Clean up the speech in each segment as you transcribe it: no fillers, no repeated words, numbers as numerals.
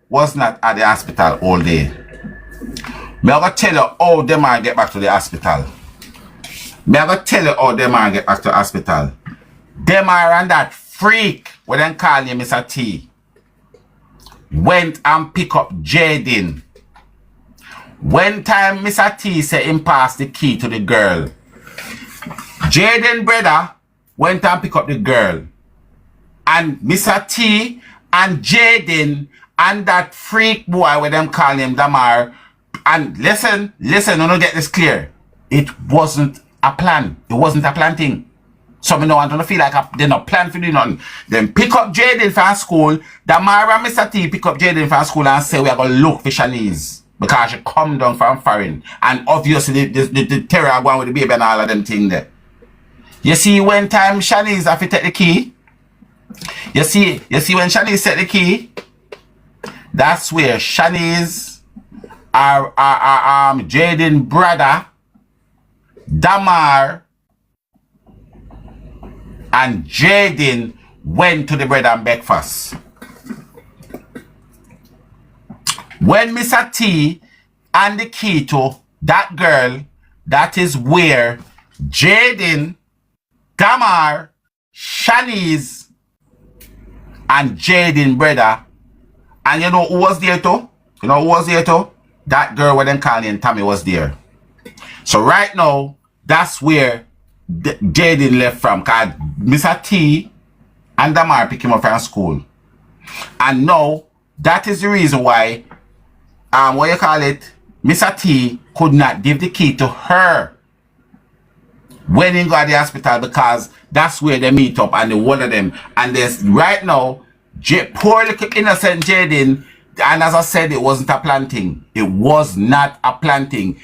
Was not at the hospital all day. Me I go tell you how them man get back to the hospital. Me I go tell you how them man get back to the hospital. Them are and that freak, what them call you Mr. T, went and pick up Jayden. When time Mr. T said him pass the key to the girl, Jayden brother went and pick up the girl. And Mr. T and Jayden and that freak boy, what them call him Damar. And listen, don't get this clear. It wasn't a plan. It wasn't a plan thing. So me no want to feel like they're not plan for doing nothing. Then pick up Jayden from school. Damar and Mr. T pick up Jayden from school and say we are going to look for Shanice. Because she come down from foreign. And obviously the terror going with the baby and all of them things there. You see when time Shanice have to take the key. You see when Shanice take the key. That's where Shanice, Jayden brother, Damar, and Jayden went to the bread and breakfast. When Mr. T and the key to that girl, that is where Jayden, Damar, Shanice, and Jayden brother. And you know who was there too? You know who was there too? That girl with them calling Tommy was there. So right now, that's where Jayden left from. Because Mr. T and Damar picked him up from school. And now, that is the reason why, what you call it, Mr. T could not give the key to her when he got to the hospital, because that's where they meet up and the one of them. And there's right now, poor little innocent Jayden, and as I said, it wasn't a planting. It was not a planting.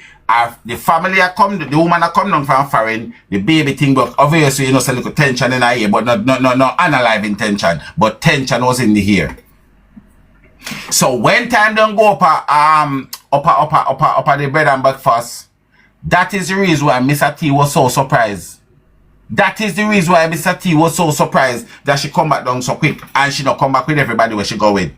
The family are come, the woman are come down from foreign, the baby thing, but obviously, you know, some little tension in her ear, but not unaliving tension, but tension was in the ear. So when time don't go up the bread and breakfast, that is the reason why Mr. T was so surprised. That is the reason why Mr. T was so surprised that she come back down so quick and she not come back with everybody where she go with.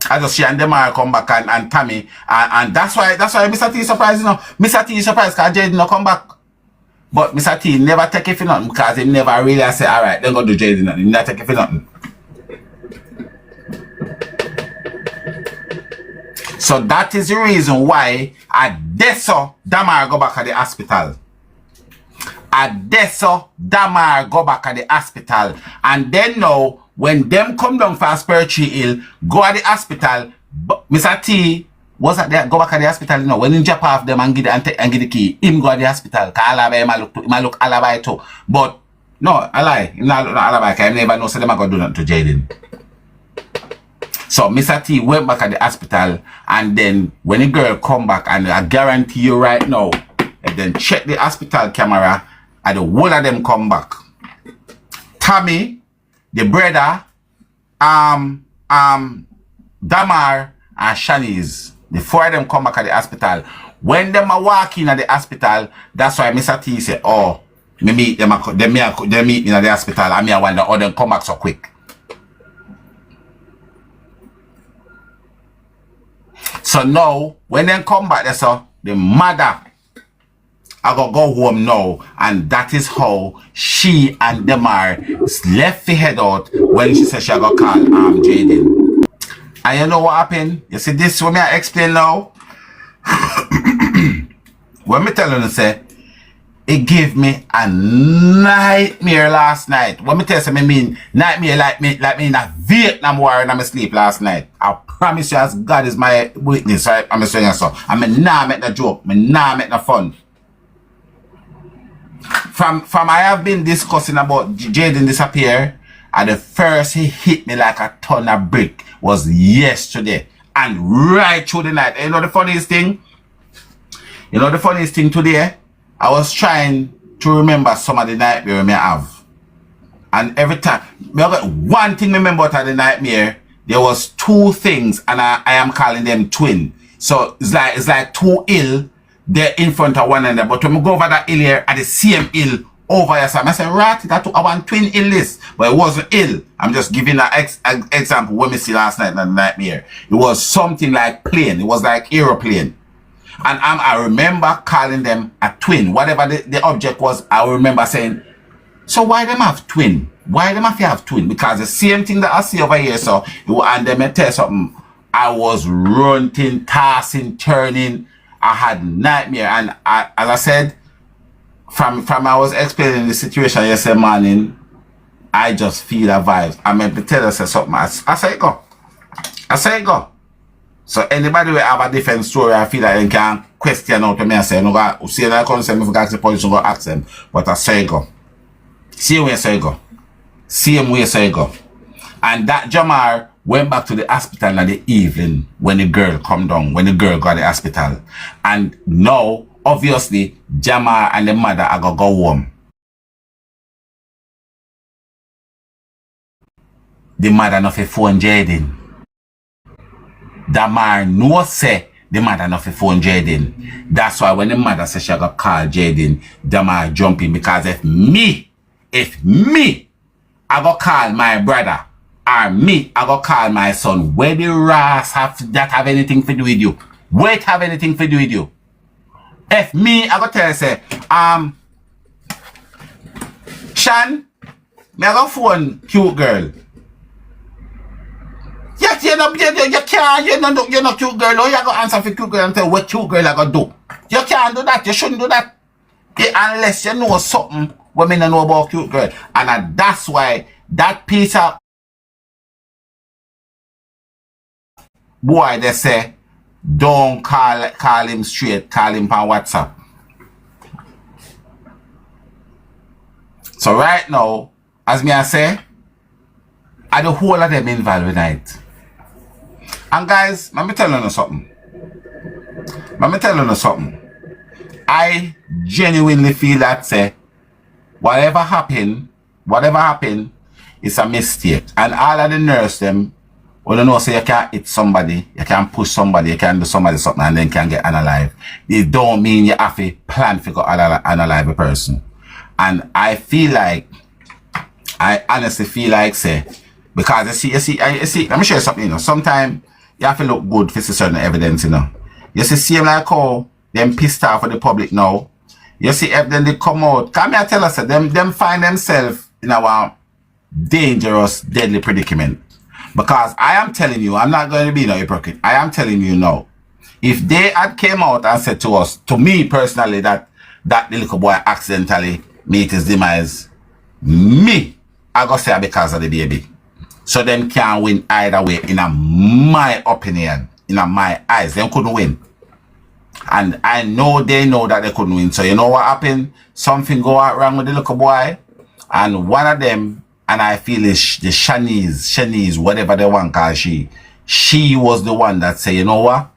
I just she and them are come back and Tammy and that's why Mr. T is surprised, you know. Mr. T is surprised because Jayden not come back. But Mr. T never take it for nothing because he never really say, alright, then go do Jayden nothing. He never take it for nothing. So that is the reason why Adesso Damar go back at the hospital. Adesso Damar go back at the hospital. And then now, when them come down for a spiritual ill, go at the hospital, Mr. T was at the, go back at the hospital, you know, when he jump off them and give the key, him go at the hospital, because Alaba look Alaba too. But, no, I lie, him not look Alaba, because I never know so them are going to do nothing to Jayden. So Mr. T went back at the hospital, and then when the girl come back, and I guarantee you right now, and then check the hospital camera, and the whole of them come back. Tommy, the brother, Damar, and Shanice, the four of them come back at the hospital. When them are walking at the hospital, that's why Mr. T said, oh, me meet them, they meet me at the hospital, and me I wonder how them come back so quick. So now, when they come back, they say, the mother, I gotta go home now. And that is how she and Damar left the head out when she said she gotta call Jayden. And you know what happened? You see this, what me I explain now? When me tell you, say, it gave me a nightmare last night. When me tell you, I mean nightmare like me in a Vietnam war and I'm asleep last night. I promise you, as God is my witness, right? I'm saying you so. I mean, nah make no joke, me nah make no fun. From I have been discussing about Jayden disappear, and the first he hit me like a ton of brick was yesterday. And right through the night. And you know the funniest thing? You know the funniest thing today? I was trying to remember some of the nightmare I have. And every time, one thing I remember out of the nightmare, there was two things, and I am calling them twin. So it's like two ill, they're in front of one another. But when we go over that hill here, at the same hill, over here. So I said, right, that I want twin ill list, but it wasn't ill. I'm just giving an example when we see last night in the nightmare. It was something like plane. It was like aeroplane. And I remember calling them a twin. Whatever the object was, I remember saying, so why them have twin? Why them have to have twin? Because the same thing that I see over here, so, and them may tell something, I was running, tossing, turning. I had nightmare. And as I said, from I was explaining the situation yesterday morning, I just feel a vibe. I meant to tell us something. I say go. I say go. So anybody will have a different story, I feel like they can question out to me and say, no, go see that concern, if you ask the police, you go ask them. But I say go. Same way I say go. Same way I say go. And that Jamar went back to the hospital in the evening when the girl come down, when the girl got to the hospital. And now, obviously, Jamar and the mother are going to go home. The mother not fi phone Jayden. Damar no say the mother not fi phone Jayden. That's why when the mother says she got call Jayden, Damar jumping, because if me, I go call my brother, or me, I go call my son, where the ras have anything to do with you? Where it have anything to do with you? If me, I go tell you, say, Shan, me I go phone cute girl. Yes, you're not cute girl. No, you go answer for cute girl and tell what cute girl I go do. You can't do that. You shouldn't do that. Unless you know something women don't know about cute girl. And that's why that piece of boy, they say, don't call him straight, call him on WhatsApp. So right now, as me I say, I the whole of them involved with it. And guys, let me tell you something. I genuinely feel that say, whatever happened, it's a mistake. And all of the nurse them, well, you know, say you can't hit somebody, you can't push somebody, you can do somebody something and then can get unalive. It don't mean you have to plan to go unalive a person. And I honestly feel like say, because you see, let me show you something, you know. Sometimes you have to look good for certain evidence, you know. You see, same like how them pissed off for the public now. You see, if then they come out, come here tell us that them find themselves in our dangerous, deadly predicament. Because I am telling you, I'm not going to be no hypocrite. I am telling you now. If they had came out and said to us, to me personally, that little boy accidentally meet his demise, me, I go say because of the baby. So them can't win either way, in my opinion, in my eyes. Them couldn't win. And I know they know that they couldn't win. So you know what happened? Something go out wrong with the little boy. And one of them, and I feel it's the Shanice, whatever they want, cause she was the one that say, you know what?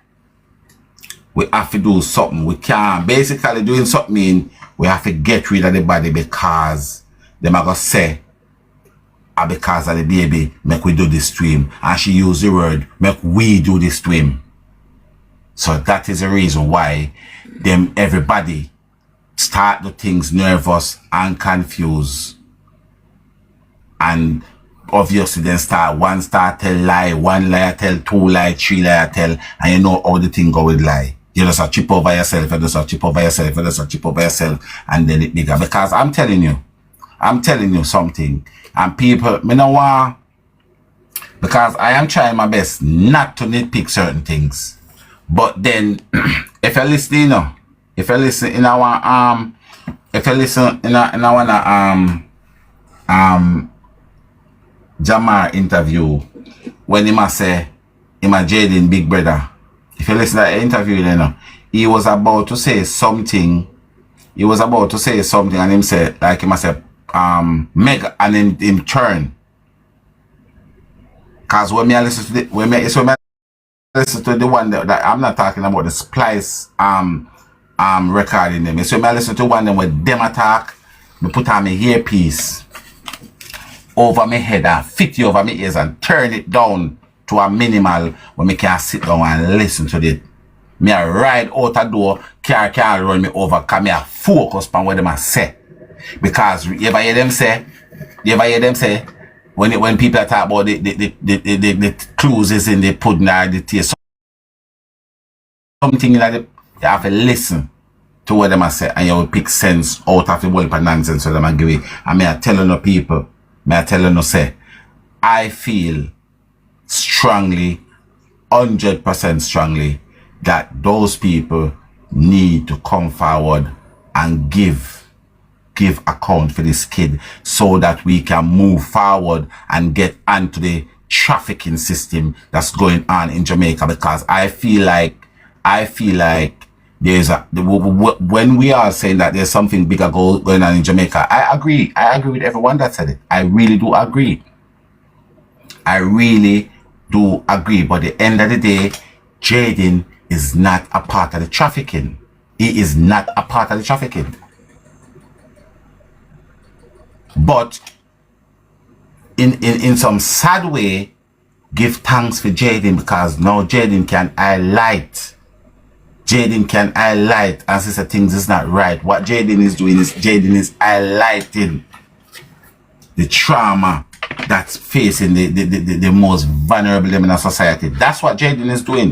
We have to do something. We can't. Basically doing something, we have to get rid of the body because them are going to say, because of the baby, make we do this to him. And she used the word, make we do this to him. So that is the reason why everybody start the things nervous and confused. And obviously then one start tell lie, one lie tell, two lie, three lie tell, and you know how the thing go with lie. You just a chip over yourself, and then it bigger. Because I'm telling you something. And people, me no want, because I am trying my best not to nitpick certain things. But then, if you listen, you know, if you listen in our Jamar interview, when he must say, him a Jayden big brother. If you listen to that interview, you know, he was about to say something. And him said, like he must say, Meg, and him turn. Cause when me listen to the one that I'm not talking about the splice recording them. So I listen to one them with them attack, me put on my earpiece over my head and fit it over my ears and turn it down to a minimal where me can sit down and listen to it. Me a ride out a door, car can't run me over, cause me a focus on what them a say. Because you ever hear them say, when people talk about the clues is in the pudding or the taste, something like that, you have to listen to what them I say, and you will pick sense out of the whole of nonsense so them I give it. And me I telling the people, say, I feel strongly, 100% strongly, that those people need to come forward and give account for this kid so that we can move forward and get onto the trafficking system that's going on in Jamaica. Because I feel like there's when we are saying that there's something bigger going on in Jamaica, I agree with everyone that said it. I really do agree. But at the end of the day, Jayden is not a part of the trafficking. He is not a part of the trafficking. But in some sad way, give thanks for Jayden, because now Jayden can highlight and say things is not right. What Jayden is doing is highlighting the trauma that's facing the most vulnerable in our society. That's what Jayden is doing.